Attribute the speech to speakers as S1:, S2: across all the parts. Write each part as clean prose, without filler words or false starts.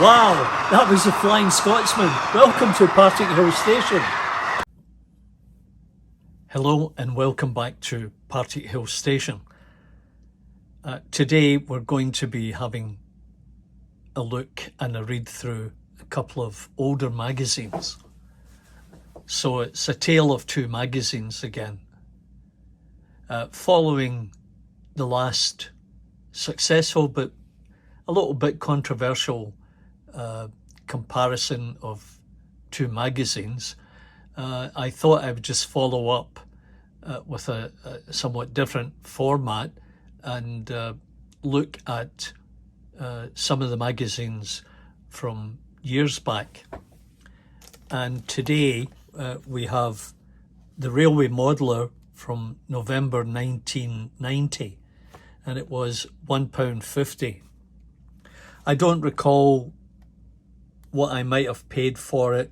S1: Wow, that was the Flying Scotsman. Welcome to Partickhill Station. Hello and welcome back to Partickhill Station. Today we're going to be having a look and a read through a couple of older magazines. So it's a tale of two magazines again. Following the last successful but a little bit controversial comparison of two magazines, I thought I would just follow up with a somewhat different format and look at some of the magazines from years back. And today we have the Railway Modeller from November 1990, and it was £1.50. I don't recall what I might have paid for it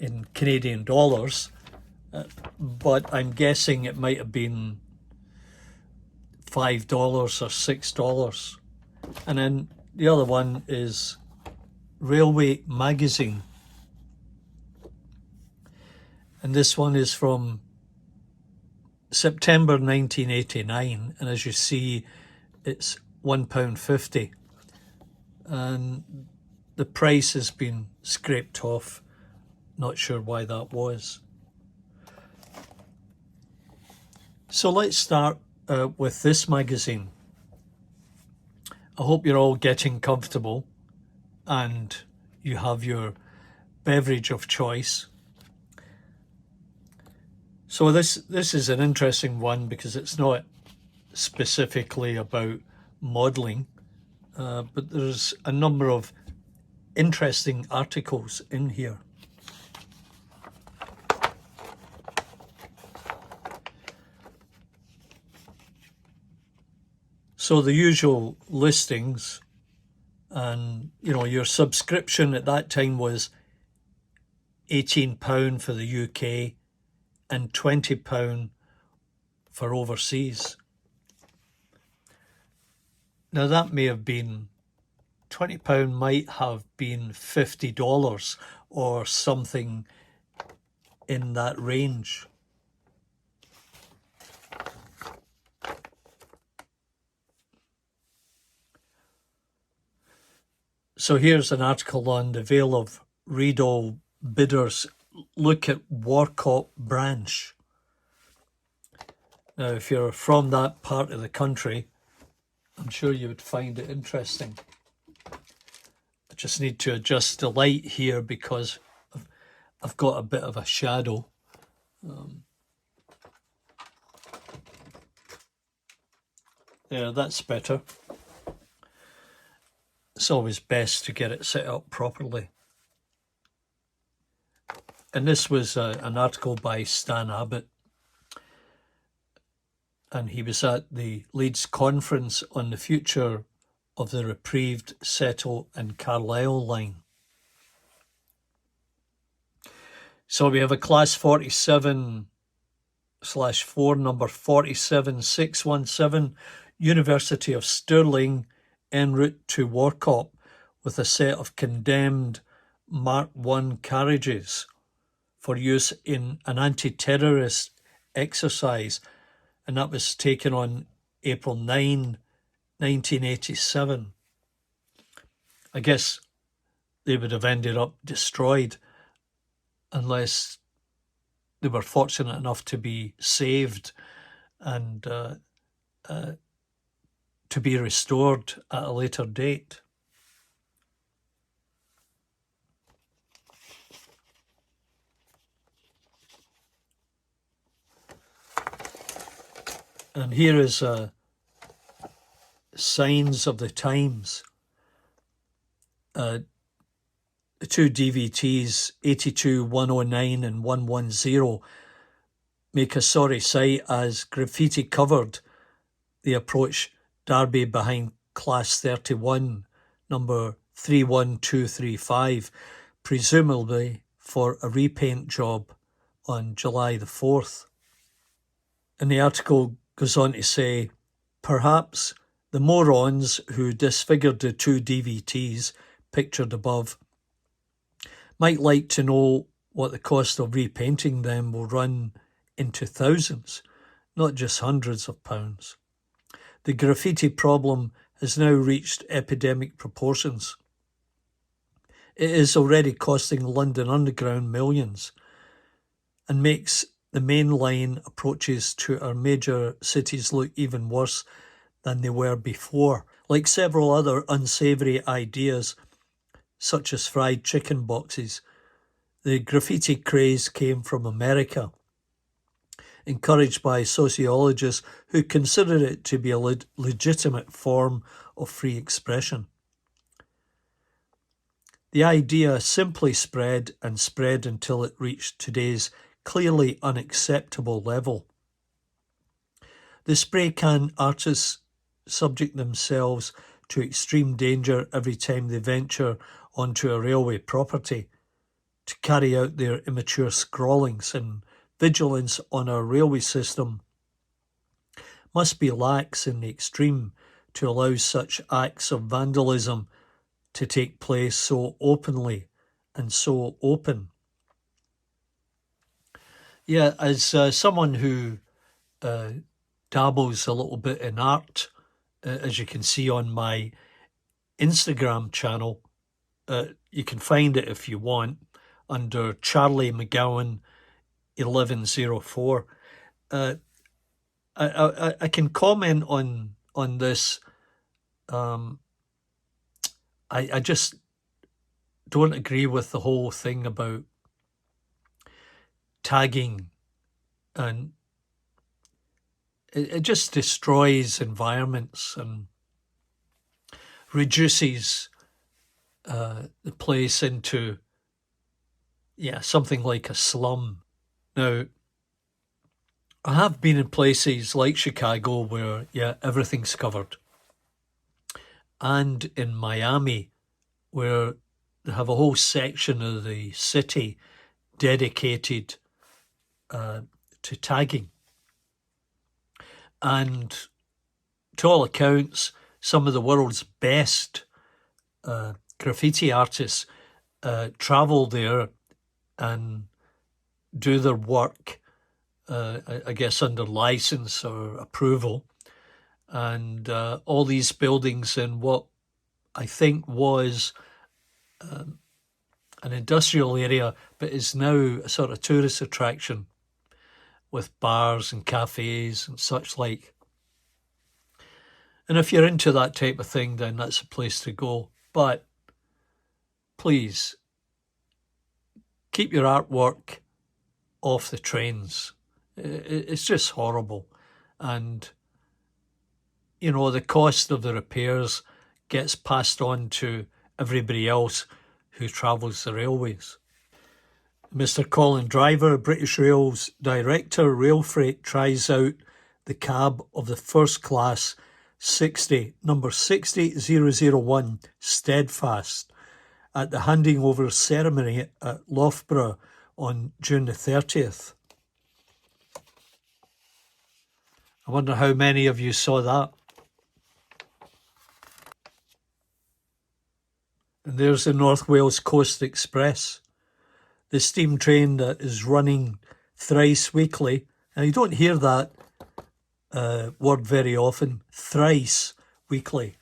S1: in Canadian dollars, but I'm guessing it might have been $5 or $6. And then the other one is Railway Magazine, and this one is from September 1989, and as you see it's £1.50, and the price has been scraped off. Not sure why that was. So let's start with this magazine. I hope you're all getting comfortable and you have your beverage of choice. So this is an interesting one because it's not specifically about modelling, but there's a number of interesting articles in here. So the usual listings, and your subscription at that time was £18 for the UK and £20 for overseas. Now that may have been £20, might have been $50 or something in that range. So here's an article on the Vale of Rheidol bidders look at Warkop branch. Now if you're from that part of the country, I'm sure you would find it interesting. I just need to adjust the light here because I've got a bit of a shadow. There, that's better. It's always best to get it set up properly. And this was an article by Stan Abbott, and he was at the Leeds conference on the future of the reprieved Settle and Carlisle line. So we have a class 47/4 number 47617, University of Stirling, en route to Warkop, with a set of condemned Mark I carriages for use in an anti-terrorist exercise, and that was taken on April 9, 1987. I guess they would have ended up destroyed unless they were fortunate enough to be saved and to be restored at a later date. And here is Signs of the Times. The two DVTs, 82, 109 and 110, make a sorry sight as graffiti covered the approach Derby behind class 31, number 31235, presumably for a repaint job on July the 4th. And the article goes on to say, perhaps The morons who disfigured the two DVTs pictured above might like to know what the cost of repainting them will run into thousands, not just hundreds of pounds. The graffiti problem has now reached epidemic proportions. It is already costing London Underground millions and makes the main line approaches to our major cities look even worse than they were before. Like several other unsavoury ideas, such as fried chicken boxes, the graffiti craze came from America, encouraged by sociologists who consider it to be a legitimate form of free expression. The idea simply spread and spread until it reached today's clearly unacceptable level. The spray can artists subject themselves to extreme danger every time they venture onto a railway property to carry out their immature scrawlings, and vigilance on our railway system must be lax in the extreme to allow such acts of vandalism to take place so openly and so open. Yeah, as someone who dabbles a little bit in art, as you can see on my Instagram channel, you can find it if you want under Charlie McGowan 1104. I can comment on this. I just don't agree with the whole thing about tagging, and it just destroys environments and reduces the place into something like a slum. Now, I have been in places like Chicago where everything's covered, and in Miami where they have a whole section of the city dedicated to tagging. And to all accounts, some of the world's best graffiti artists travel there and do their work, I guess, under license or approval. And all these buildings in what I think was an industrial area, but is now a sort of tourist attraction with bars and cafes and such like. And if you're into that type of thing, then that's a place to go. But please, keep your artwork off the trains. It's just horrible. And, you know, the cost of the repairs gets passed on to everybody else who travels the railways. Mr. Colin Driver, British Rail's director, rail freight, tries out the cab of the first class 60, number 60001, Steadfast, at the handing over ceremony at Loughborough on June the 30th. I wonder how many of you saw that. And there's the North Wales Coast Express, the steam train that is running thrice weekly. And you don't hear that word very often, thrice weekly,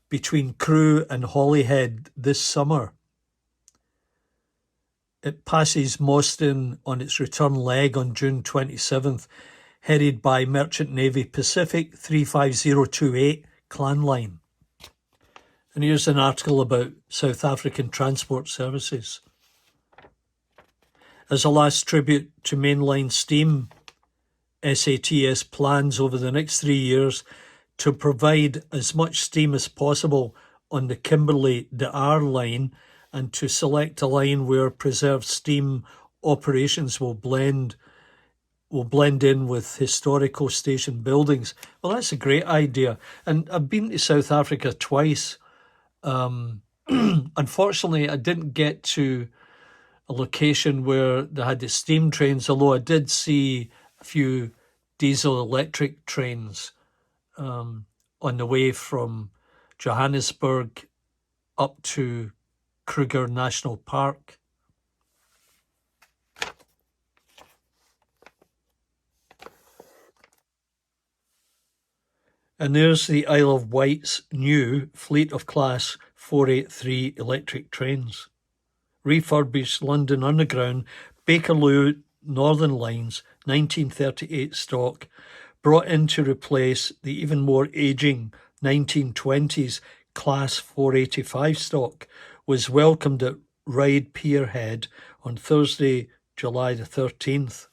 S1: between Crewe and Holyhead this summer. It passes Moston on its return leg on June 27th, headed by Merchant Navy Pacific 35028 Clan Line. And here's an article about South African transport services. As a last tribute to mainline steam, SATS plans over the next 3 years to provide as much steam as possible on the Kimberley-De Aar line and to select a line where preserved steam operations will blend in with historical station buildings. Well, that's a great idea. And I've been to South Africa twice. Unfortunately, I didn't get to a location where they had the steam trains, although I did see a few diesel electric trains on on the way from Johannesburg up to Kruger National Park. And there's the Isle of Wight's new fleet of Class 483 electric trains. Refurbished London Underground, Bakerloo Northern Lines, 1938 stock, brought in to replace the even more ageing 1920s Class 485 stock, was welcomed at Ryde Pierhead on Thursday, July the 13th.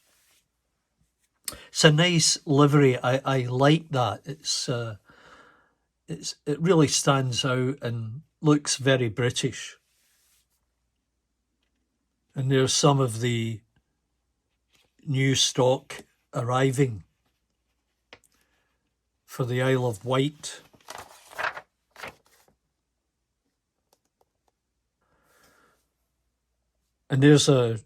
S1: It's a nice livery. I like that. It really stands out and looks very British. And there's some of the new stock arriving for the Isle of Wight. And there's a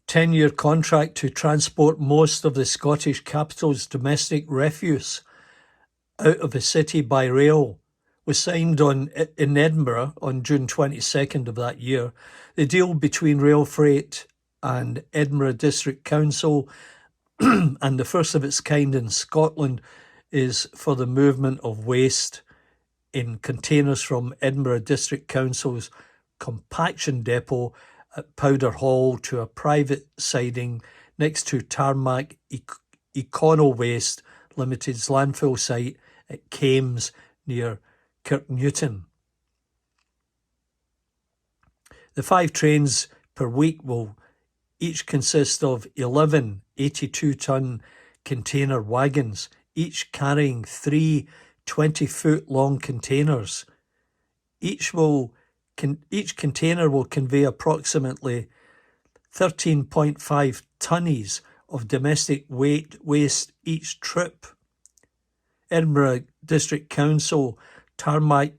S1: 10-year contract to transport most of the Scottish capital's domestic refuse out of the city by rail. Was signed in Edinburgh on June 22nd of that year. The deal between Rail Freight and Edinburgh District Council, and the first of its kind in Scotland, is for the movement of waste in containers from Edinburgh District Council's compaction depot at Powder Hall to a private siding next to Tarmac Econo Waste Limited's landfill site at Kames near Kirknewton. The 5 trains per week will each consist of 11 82-ton container wagons, each carrying 3 20-foot long containers. Each container will convey approximately 13.5 tonnes of domestic waste each trip. Edinburgh District Council, Tarmac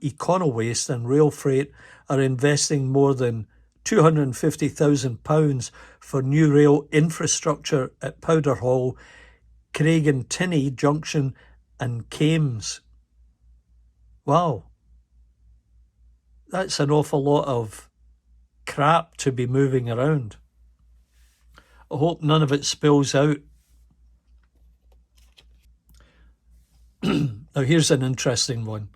S1: Econo Waste and Rail Freight are investing more than £250,000 for new rail infrastructure at Powder Hall, Craigentinney Junction and Kames. Wow. That's an awful lot of crap to be moving around. I hope none of it spills out. Now here's an interesting one.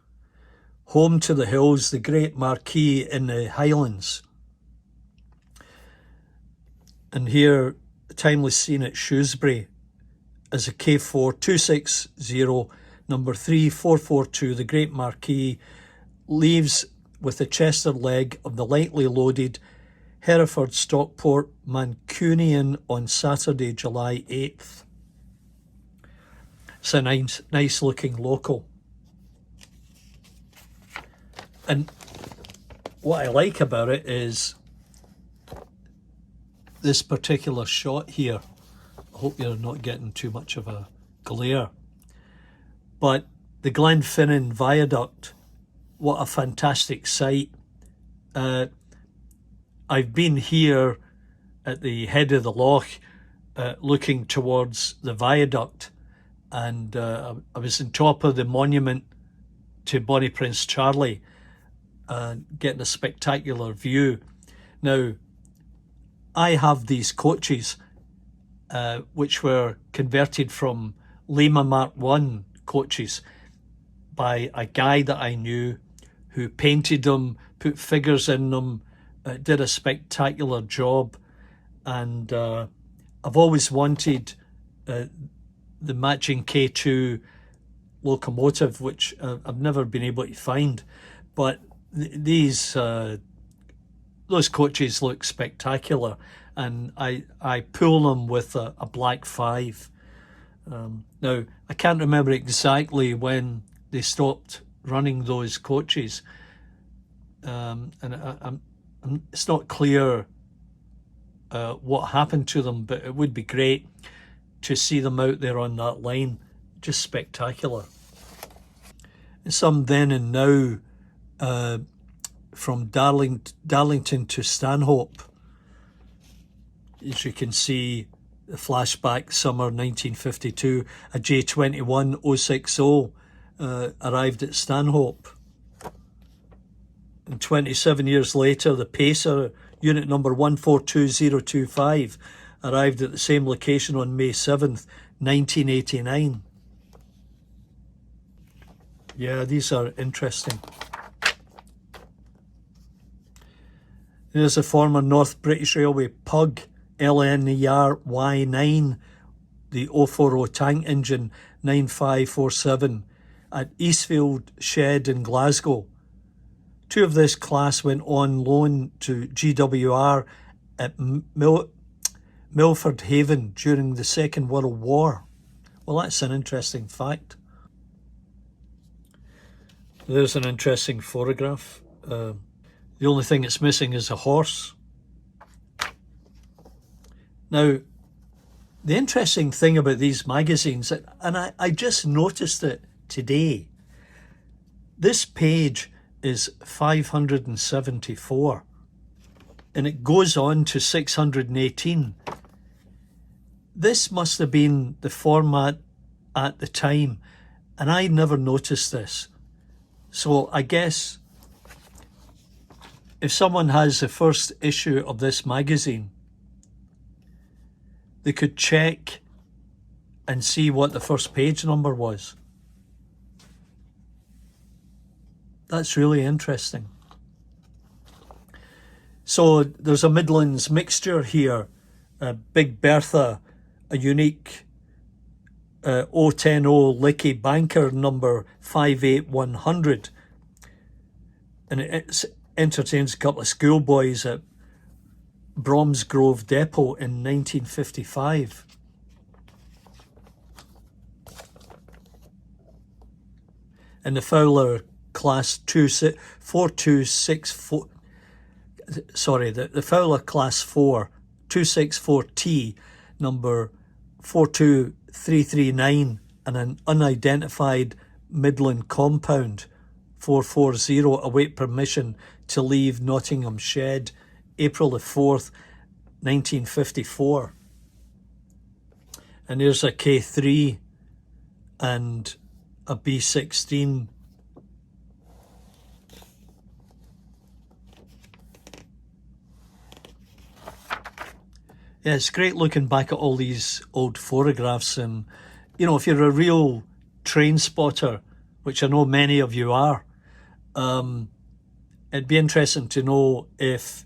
S1: Home to the Hills, the Great Marquee in the Highlands. And here, a timeless scene at Shrewsbury as a K4 260 number 3442, the Great Marquee, leaves with the Chester leg of the lightly loaded Hereford Stockport Mancunian on Saturday, July 8th. It's a nice looking local. And what I like about it is this particular shot here. I hope you're not getting too much of a glare. But the Glenfinnan Viaduct, what a fantastic sight. I've been here at the head of the loch looking towards the viaduct, and I was on top of the monument to Bonnie Prince Charlie, getting a spectacular view. Now, I have these coaches which were converted from Lima Mark 1 coaches by a guy that I knew who painted them, put figures in them, did a spectacular job. And I've always wanted the matching K2 locomotive, which I've never been able to find. But those coaches look spectacular, and I pull them with a black 5. Now, I can't remember exactly when they stopped running those coaches, and it's not clear what happened to them, but it would be great to see them out there on that line. Just spectacular. And some then and now from Darlington to Stanhope. As you can see, the flashback summer 1952, a J21 060 arrived at Stanhope. And 27 years later, the Pacer, unit number 142025, arrived at the same location on May 7th, 1989. Yeah, these are interesting. There's a former North British Railway Pug, LNER Y9, the 040 tank engine 9547 at Eastfield Shed in Glasgow. Two of this class went on loan to GWR at Milford Haven during the Second World War. Well, that's an interesting fact. There's an interesting photograph. The only thing it's missing is a horse. Now, the interesting thing about these magazines, and I just noticed it today, this page is 574 and it goes on to 618. This must have been the format at the time, and I never noticed this. So I guess if someone has the first issue of this magazine, they could check and see what the first page number was. That's really interesting. So there's a Midlands mixture here, a Big Bertha, a unique 010 Licky Banker number 58100, and it entertains a couple of schoolboys at Bromsgrove Depot in 1955. And the Fowler Class 4264, sorry, the Fowler Class 4 264T number 42339 and an unidentified Midland compound 440 await permission to leave Nottingham Shed April the 4th, 1954. And there's a K3 and a B16. Yeah, it's great looking back at all these old photographs, and you know, if you're a real train spotter, which I know many of you are, it'd be interesting to know if,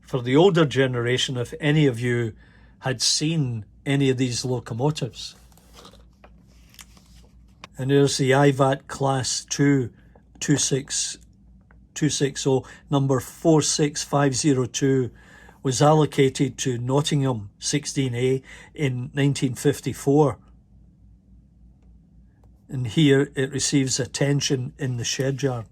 S1: for the older generation, if any of you had seen any of these locomotives. And there's the IVAT Class 2 260 number 46502 was allocated to Nottingham 16A in 1954. And here it receives attention in the shed yard.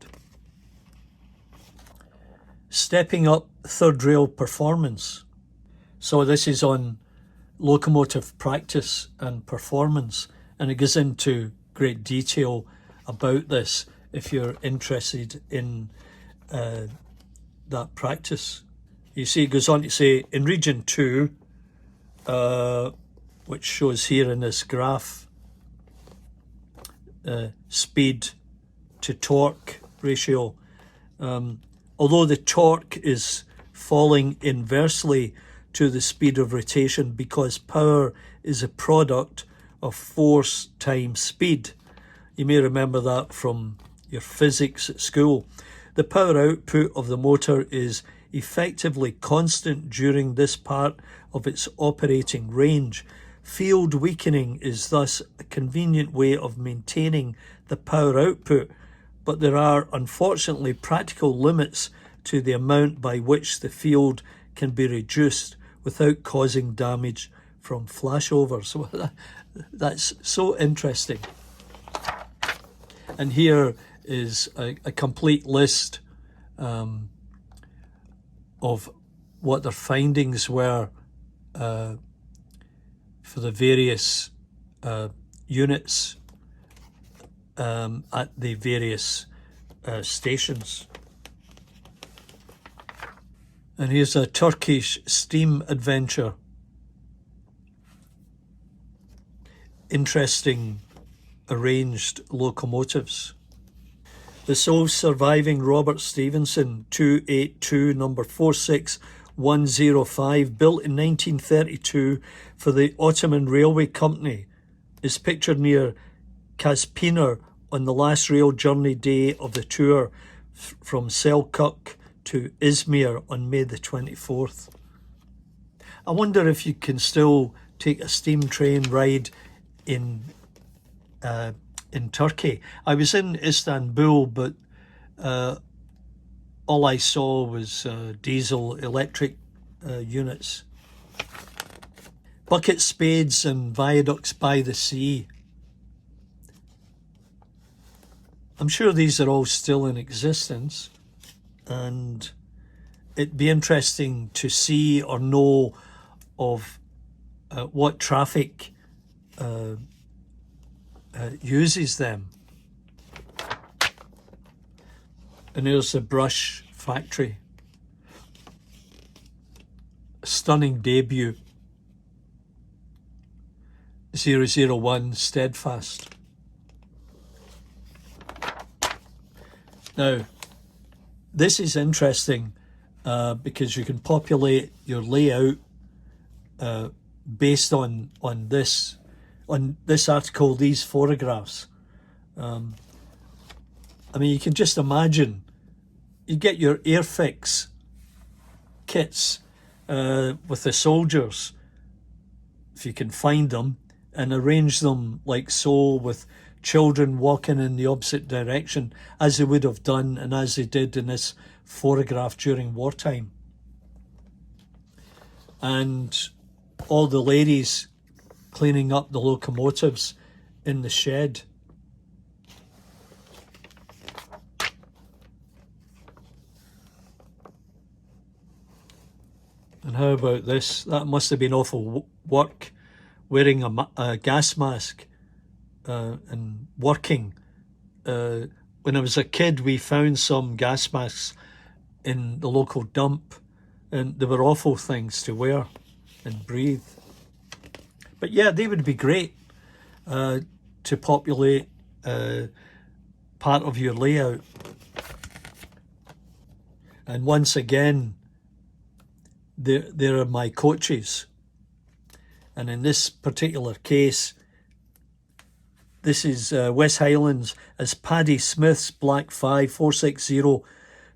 S1: Stepping up third rail performance. So this is on locomotive practice and performance, and it goes into great detail about this if you're interested in that practice. You see, it goes on to say in region 2, which shows here in this graph, speed to torque ratio. Although the torque is falling inversely to the speed of rotation because power is a product of force times speed. You may remember that from your physics at school. The power output of the motor is effectively constant during this part of its operating range. Field weakening is thus a convenient way of maintaining the power output, but there are unfortunately practical limits to the amount by which the field can be reduced without causing damage from flashover. So that's so interesting. And here is a complete list of what their findings were for the various units at the various stations. And here's a Turkish steam adventure. Interesting arranged locomotives. The sole surviving Robert Stevenson 282 number 46105, built in 1932 for the Ottoman Railway Company, is pictured near Kaspiner on the last rail journey day of the tour from Selkirk to Izmir on May the 24th. I wonder if you can still take a steam train ride in Turkey. I was in Istanbul, but all I saw was diesel electric units. Bucket spades and viaducts by the sea. I'm sure these are all still in existence, and it'd be interesting to see or know of what traffic uses them. And there's the brush factory. A stunning debut. 001 Steadfast. Now, this is interesting because you can populate your layout based on this article, these photographs. I mean, you can just imagine, you get your Airfix kits with the soldiers, if you can find them, and arrange them like so, with children walking in the opposite direction as they would have done and as they did in this photograph during wartime. And all the ladies cleaning up the locomotives in the shed. And how about this? That must have been awful work, wearing a gas mask and working. When I was a kid, we found some gas masks in the local dump, and they were awful things to wear and breathe. But yeah, they would be great to populate part of your layout. And once again, there are my coaches. And in this particular case, this is West Highlands as Paddy Smith's Black 5460,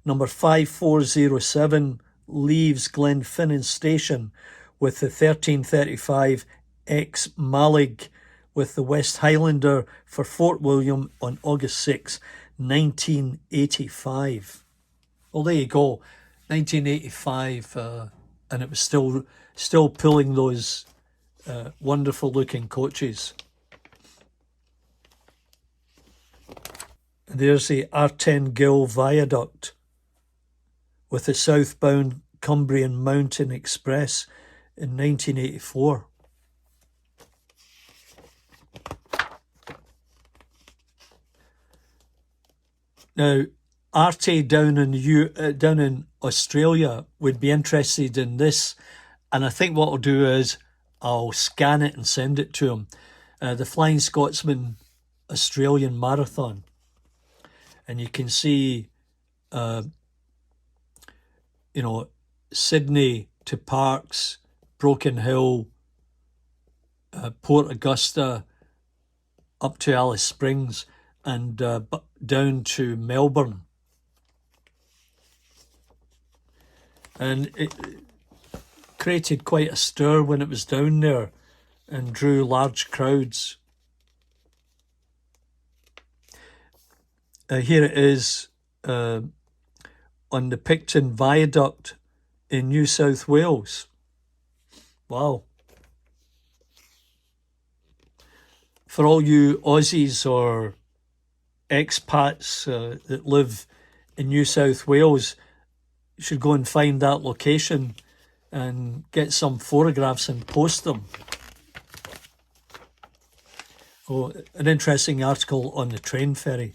S1: number 5407, leaves Glenfinnan Station with the 1335 ex Malig with the West Highlander for Fort William on August 6, 1985. Well, there you go, 1985, and it was still pulling those wonderful looking coaches. There's the Artengill Viaduct with the southbound Cumbrian Mountain Express in 1984. Now, Artie down in Australia would be interested in this, and I think what I'll do is I'll scan it and send it to him. The Flying Scotsman Australian Marathon. And you can see, Sydney to Parkes, Broken Hill, Port Augusta, up to Alice Springs, and down to Melbourne. And it created quite a stir when it was down there and drew large crowds. Here it is on the Picton Viaduct in New South Wales. Wow. For all you Aussies or expats that live in New South Wales, you should go and find that location and get some photographs and post them. Oh, an interesting article on the train ferry.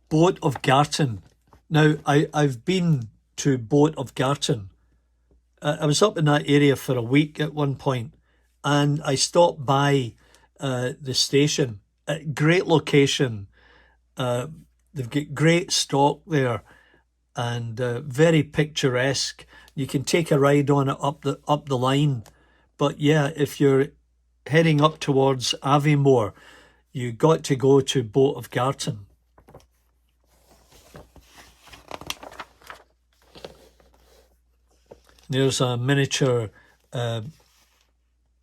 S1: Boat of Garton. Now, I've been to Boat of Garton. I was up in that area for a week at one point, and I stopped by the station. Great location. They've got great stock there, and very picturesque. You can take a ride on it up the line. But yeah, if you're heading up towards Aviemore, you got to go to Boat of Garton. There's a miniature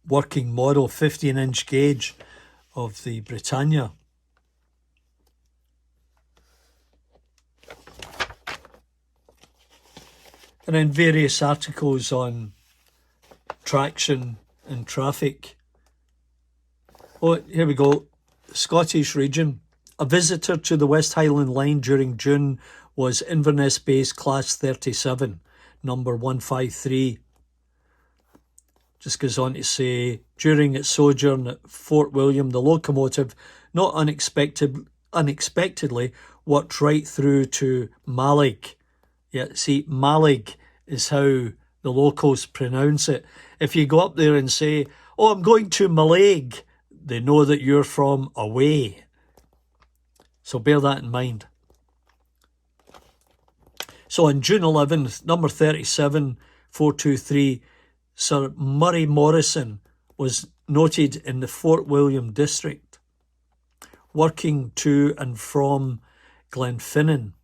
S1: working model, 15-inch gauge of the Britannia. And then various articles on traction and traffic. Oh, here we go. Scottish region. A visitor to the West Highland Line during June was Inverness-based Class 37, number 153. Just goes on to say, during its sojourn at Fort William, the locomotive not unexpectedly worked right through to Mallaig. Yeah, see, Mallaig is how the locals pronounce it. If you go up there and say, oh, I'm going to Mallaig, they know that you're from away. So bear that in mind. So on June 11th, number 37, 423, Sir Murray Morrison was noted in the Fort William district, working to and from Glenfinnan.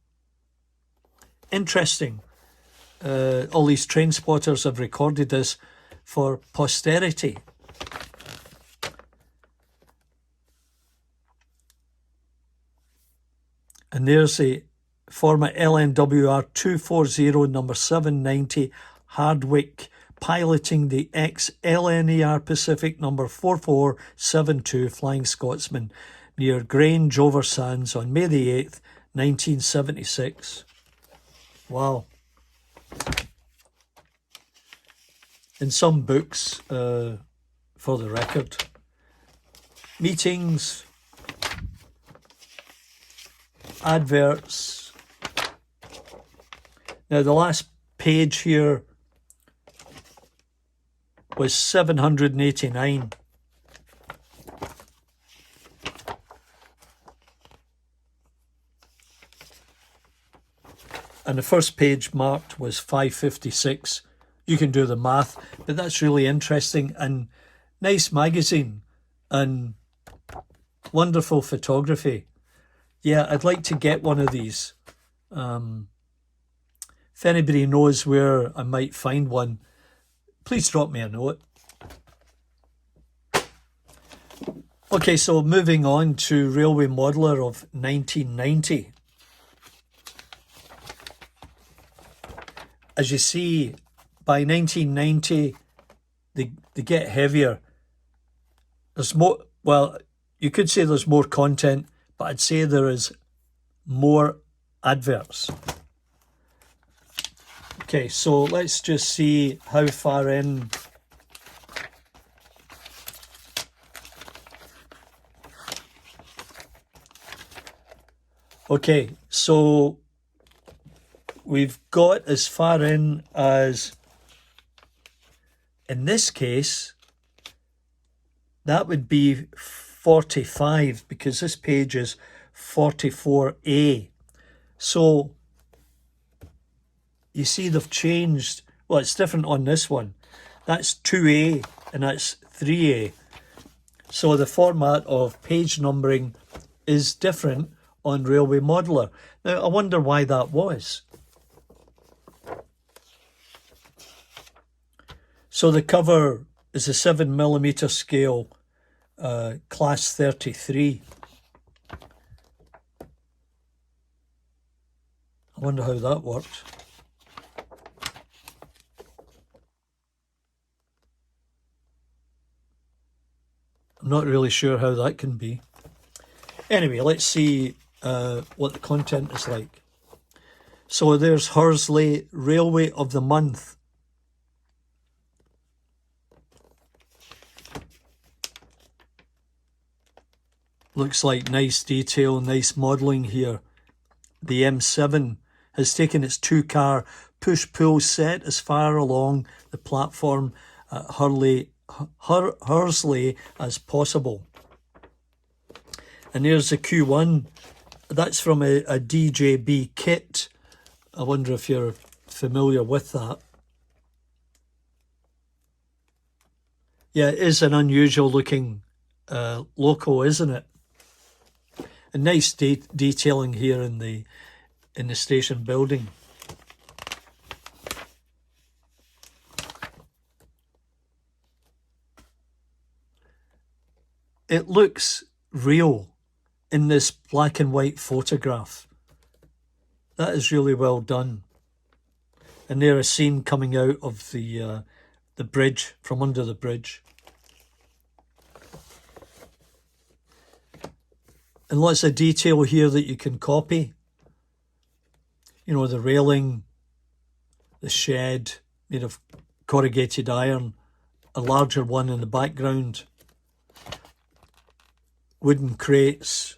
S1: Interesting. All these train spotters have recorded this for posterity. And there's the former LNWR 240 number 790 Hardwick piloting the ex-LNER Pacific number 4472 Flying Scotsman near Grange over Sands on May the 8th, 1976. Wow. In some books, for the record, meetings, adverts. Now the last page here was 789. And the first page marked was 556. You can do the math, but that's really interesting and nice magazine and wonderful photography. Yeah, I'd like to get one of these. If anybody knows where I might find one, please drop me a note. Okay, so moving on to Railway Modeller of 1990. As you see, by 1990, they get heavier. There's more, well, you could say there's more content, but I'd say there is more adverts. Okay, so let's just see how far in. Okay, so we've got as far in as, in this case, that would be 45, because this page is 44A. So you see they've changed. Well, it's different on this one. That's 2A and that's 3A. So the format of page numbering is different on Railway Modeller. Now, I wonder why that was. So the cover is a 7mm scale, class 33. I wonder how that worked. I'm not really sure how that can be. Anyway, let's see what the content is like. So there's Horsley Railway of the Month. Looks like nice detail, nice modelling here. The M7 has taken its 2-car push-pull set as far along the platform at Hursley as possible. And there's the Q1. That's from a DJB kit. I wonder if you're familiar with that. Yeah, it is an unusual looking loco, isn't it? A nice detailing here in the station building. It looks real in this black and white photograph. That is really well done. And there a scene coming out of the bridge, from under the bridge. And lots of detail here that you can copy. You know, the railing, the shed made of corrugated iron, a larger one in the background, wooden crates.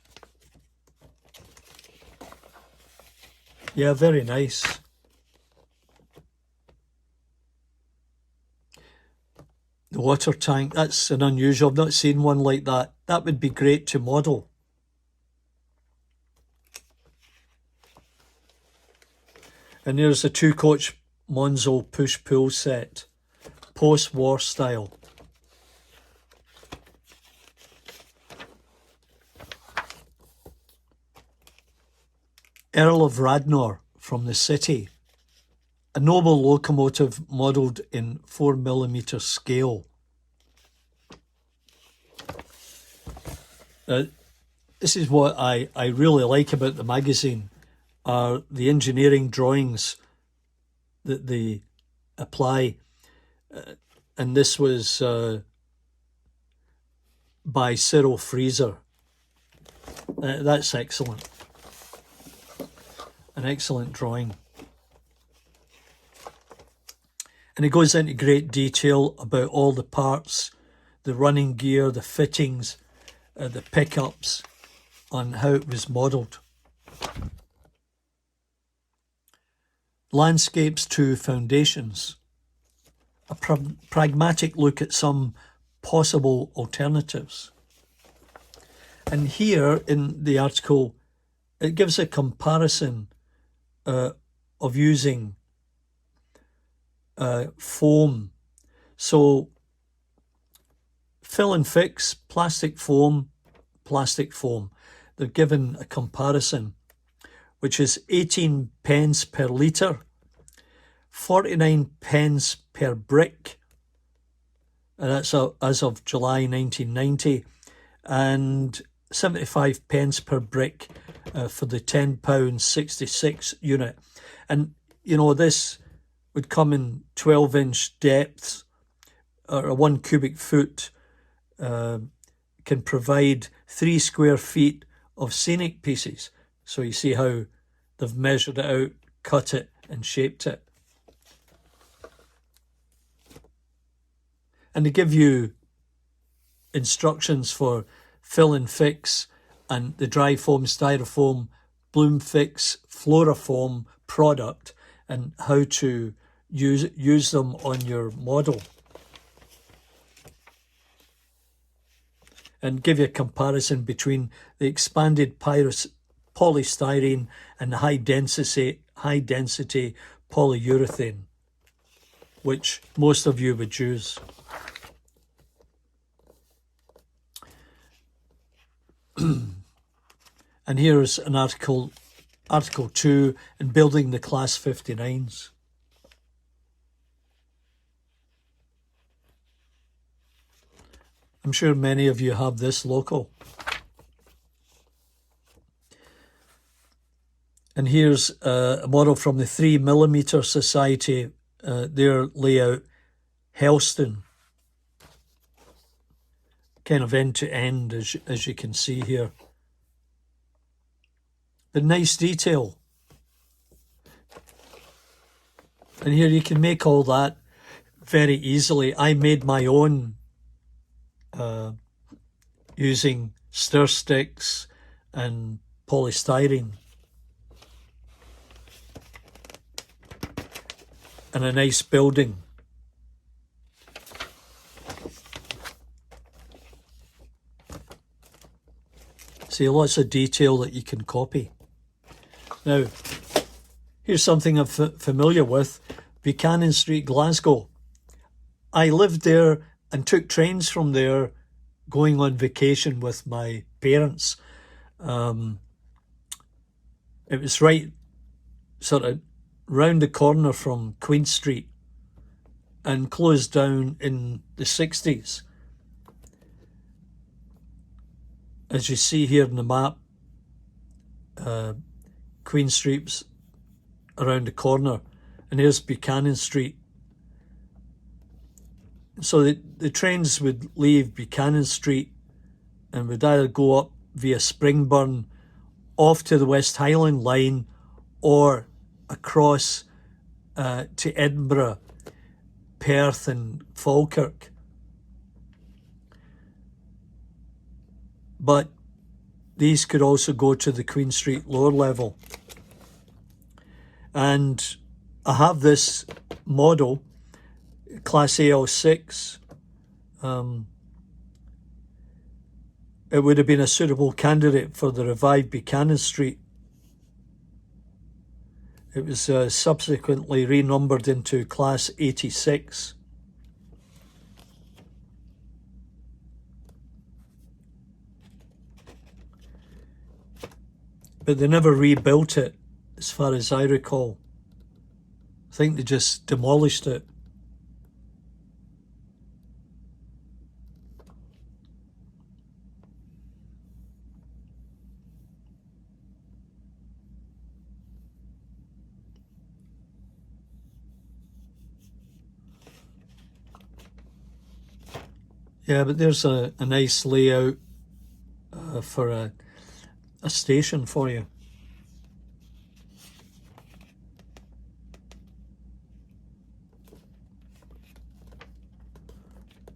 S1: Yeah, very nice. The water tank, that's an unusual, I've not seen one like that. That would be great to model. And there's a 2-coach Monzo push-pull set, post-war style. Earl of Radnor from the city, a noble locomotive modelled in 4mm scale. This is what I really like about the magazine, are the engineering drawings that they apply. And this was by Cyril Freezer. That's excellent. An excellent drawing. And it goes into great detail about all the parts, the running gear, the fittings, the pickups, on how it was modelled. Landscapes to foundations. A pragmatic look at some possible alternatives. And here in the article, it gives a comparison of using foam. So fill and fix, plastic foam. They're given a comparison, which is 18 pence per litre, 49 pence per brick, and that's as of July 1990, and 75 pence per brick for the £10.66 unit. And, you know, this would come in 12-inch depths, or a 1 cubic foot can provide 3 square feet of scenic pieces. So you see how they've measured it out, cut it and shaped it. And they give you instructions for fill and fix and the dry foam, styrofoam, bloom fix, Florafoam product, and how to use them on your model. And give you a comparison between the expanded polystyrene and high density polyurethane, which most of you would use. And here's an article 2, in building the Class 59s. I'm sure many of you have this loco. And here's a model from the 3mm Society, their layout, Helston. Kind of end to end, as you can see here. But nice detail. And here you can make all that very easily. I made my own using stir sticks and polystyrene. and a nice building. See, lots of detail that you can copy. Now, here's something I'm familiar with. Buchanan Street, Glasgow. I lived there and took trains from there going on vacation with my parents. It was right sort of round the corner from Queen Street and closed down in the 60s. As you see here in the map, Queen Street's around the corner, and here's Buchanan Street. So the trains would leave Buchanan Street and would either go up via Springburn off to the West Highland line or across to Edinburgh, Perth and Falkirk. But these could also go to the Queen Street lower level. And I have this model, Class AL6. It would have been a suitable candidate for the revived Buchanan Street. It was subsequently renumbered into Class 86. But they never rebuilt it, as far as I recall. I think they just demolished it. Yeah, but there's a nice layout for a station for you.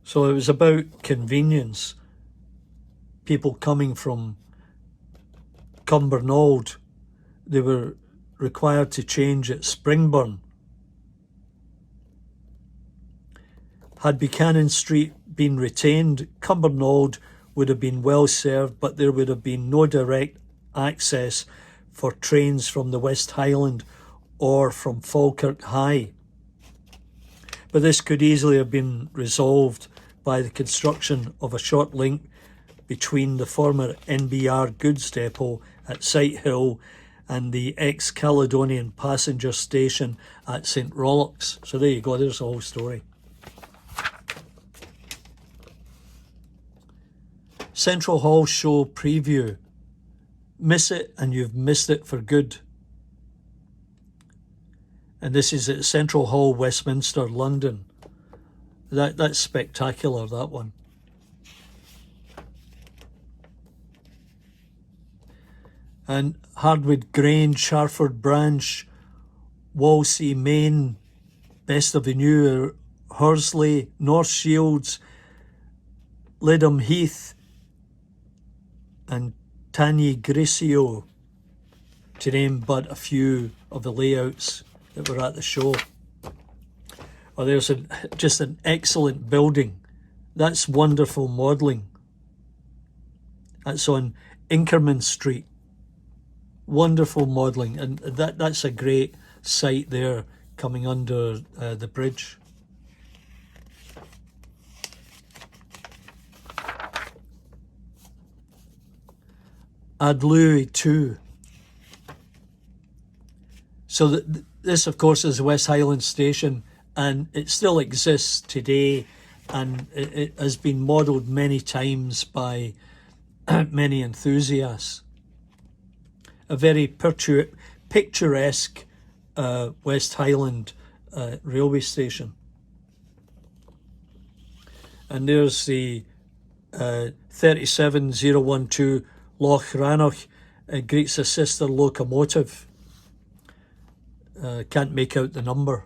S1: So it was about convenience. People coming from Cumbernauld, they were required to change at Springburn. Had Buchanan Street been retained, Cumbernauld would have been well served, but there would have been no direct access for trains from the West Highland or from Falkirk High. But this could easily have been resolved by the construction of a short link between the former NBR goods depot at Sighthill and the ex-Caledonian passenger station at St Rollox. So there you go, there's the whole story. Central Hall show preview. Miss it and you've missed it for good. And this is at Central Hall, Westminster, London. That's spectacular, that one. And Hardwood Grange, Harford Branch, Walsey, Main, Best of the New, Horsley, North Shields, Lidham Heath, and Tagny Gricio, to name but a few of the layouts that were at the show. Oh, there's just an excellent building. That's wonderful modelling. That's on Inkerman Street. Wonderful modelling, and that's a great site there coming under the bridge. Adlui 2. So this, of course, is the West Highland Station, and it still exists today, and it has been modelled many times by many enthusiasts. A very picturesque West Highland railway station. And there's the 37012 Loch Rannoch, greets a sister locomotive. Can't make out the number.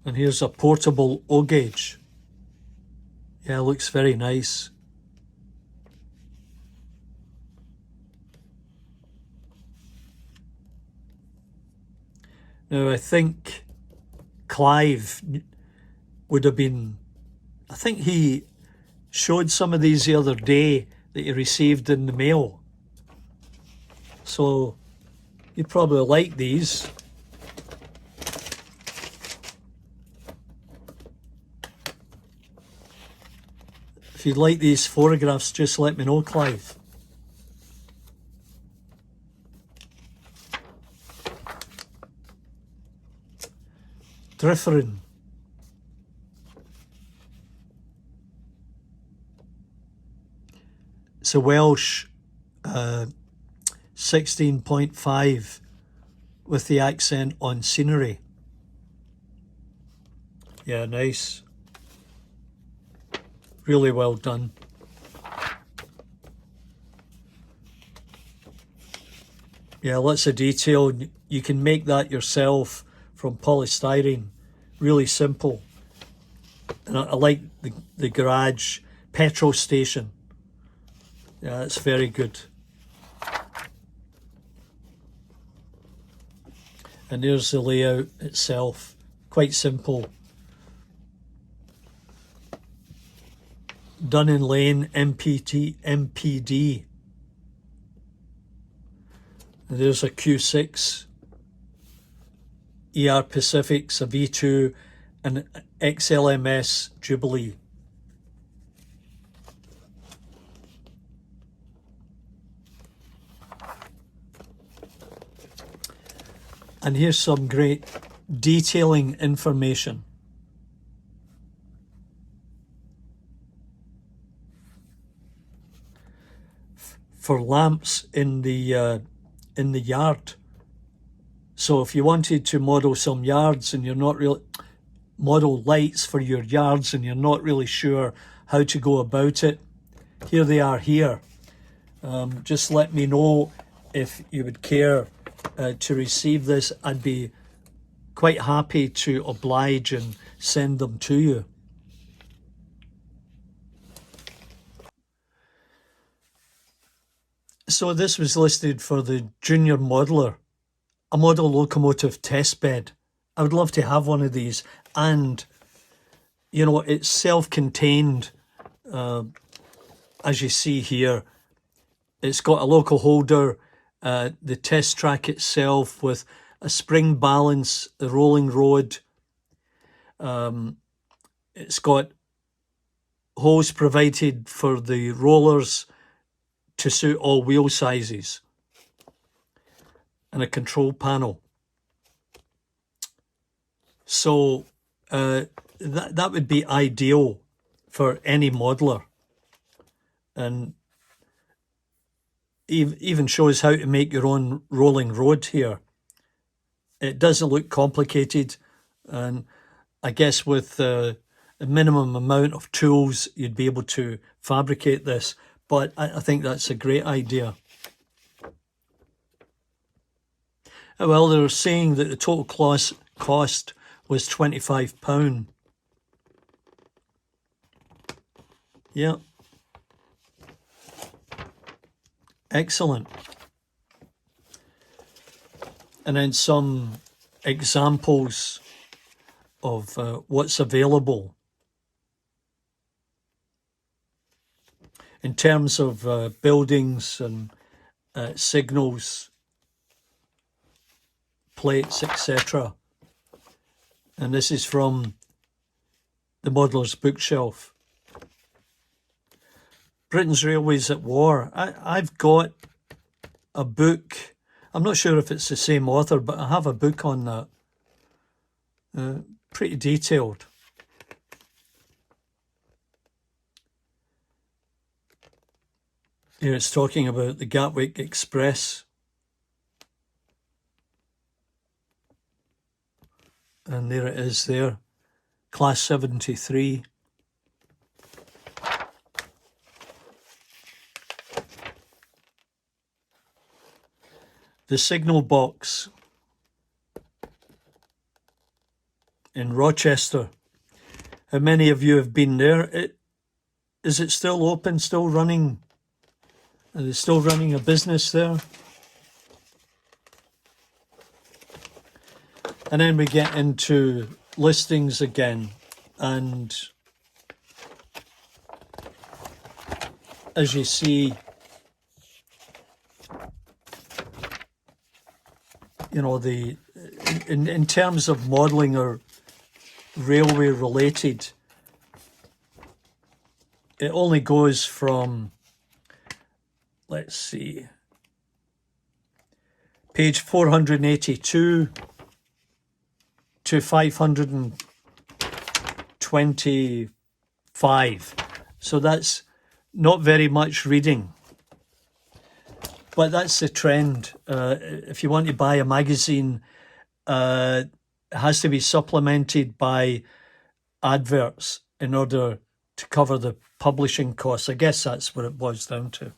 S1: And here's a portable O gauge. Yeah, looks very nice. Now, I think Clive would have been, I think he showed some of these the other day that he received in the mail. So you'd probably like these. If you'd like these photographs, just let me know, Clive. Driffrin. It's a Welsh 16.5 with the accent on scenery. Yeah, nice. Really well done. Yeah, lots of detail. You can make that yourself from polystyrene. Really simple. And I like the garage petrol station. Yeah, it's very good. And there's the layout itself. Quite simple. Dunning Lane MPD. And there's a Q6, ER Pacifics, a V2, and XLMS Jubilee. And here's some great detailing information. For lamps in the yard. So if you wanted to model some yards and you're not really model lights for your yards and you're not really sure how to go about it, here they are here. Just let me know if you would care to receive this. I'd be quite happy to oblige and send them to you. So this was listed for the junior modeler, a model locomotive test bed. I would love to have one of these, and you know, it's self-contained, as you see here. It's got a local holder, the test track itself with a spring balance, a rolling road. It's got holes provided for the rollers to suit all wheel sizes, and a control panel. So that would be ideal for any modeler, and even shows how to make your own rolling road here. It doesn't look complicated, and I guess with a minimum amount of tools you'd be able to fabricate this. But I think that's a great idea. Well, they were saying that the total cost was £25. Yeah. Excellent. And then some examples of what's available in terms of buildings and signals, plates, etc. And this is from the Modeller's Bookshelf. Britain's Railways at War. I've got a book. I'm not sure if it's the same author, but I have a book on that. Pretty detailed. Here it's talking about the Gatwick Express. And there it is there. Class 73. The signal box in Rochester. How many of you have been there? Is it still open, still running? Are they still running a business there? And then we get into listings again, and as you see, you know, in terms of modelling or railway related, it only goes from, let's see, page 482 to 525. So that's not very much reading. But that's the trend. If you want to buy a magazine, it has to be supplemented by adverts in order to cover the publishing costs. I guess that's what it boils down to.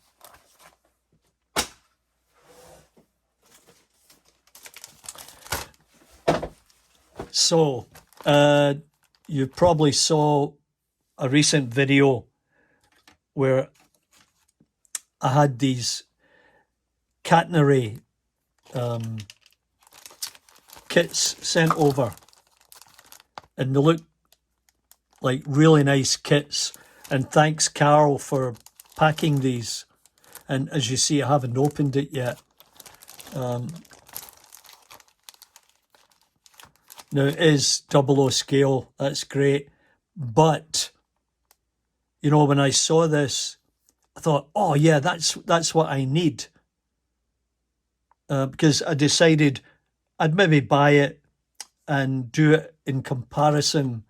S1: So, you probably saw a recent video where I had these catenary kits sent over, and they look like really nice kits, and thanks Carol for packing these. And as you see, I haven't opened it yet. Now it is 00 scale, that's great, but you know, when I saw this, I thought, oh yeah, that's what I need, because I decided I'd maybe buy it and do it in comparison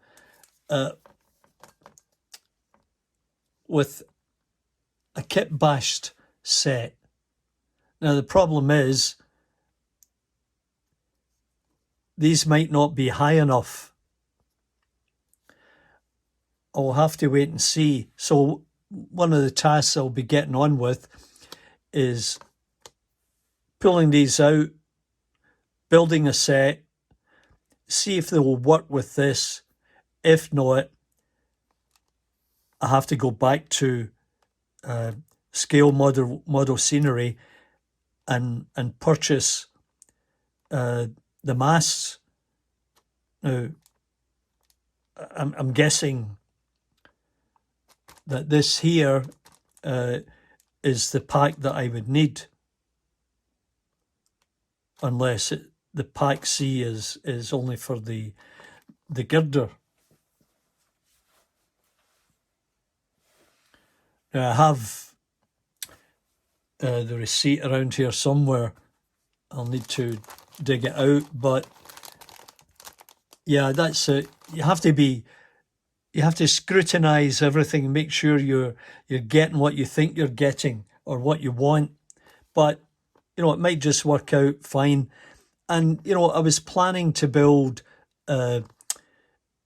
S1: with a kit bashed set. Now the problem is these might not be high enough. I'll have to wait and see. So one of the tasks I'll be getting on with is pulling these out, building a set, see if they will work with this. If not, I have to go back to scale model scenery and purchase the masts. Now, I'm guessing that this here is the pack that I would need, unless the pack C is only for the girder. Now I have the receipt around here somewhere. I'll need to dig it out, but yeah, that's it. You have to scrutinize everything and make sure you're getting what you think you're getting or what you want. But you know, it might just work out fine. And you know, I was planning to build the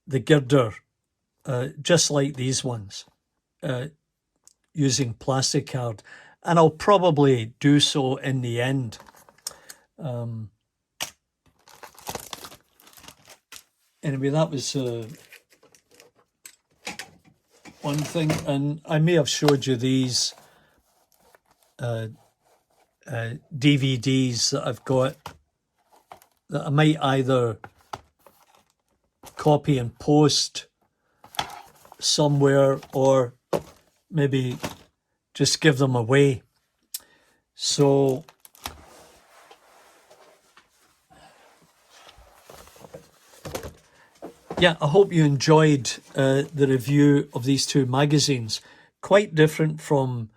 S1: girder just like these ones, using plastic card, and I'll probably do so in the end. Anyway, that was one thing, and I may have showed you these DVDs that I've got that I might either copy and post somewhere or maybe just give them away. So yeah, I hope you enjoyed the review of these two magazines. Quite different from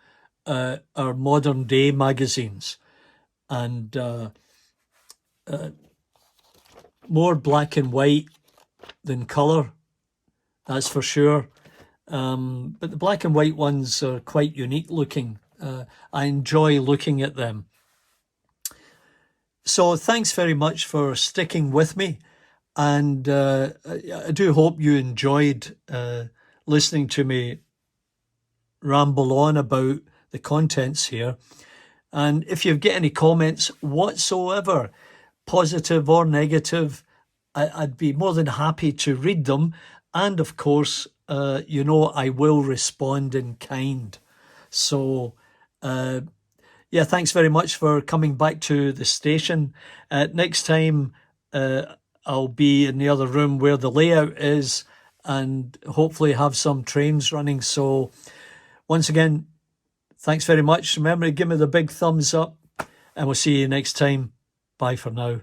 S1: our modern day magazines, and more black and white than colour, that's for sure. But the black and white ones are quite unique looking. I enjoy looking at them. So thanks very much for sticking with me, and I do hope you enjoyed listening to me ramble on about the contents here. And if you've got any comments whatsoever, positive or negative, I'd be more than happy to read them. And of course, you know, I will respond in kind. So, yeah, thanks very much for coming back to the station. Next time, I'll be in the other room where the layout is and hopefully have some trains running. So once again, thanks very much. Remember to give me the big thumbs up and we'll see you next time. Bye for now.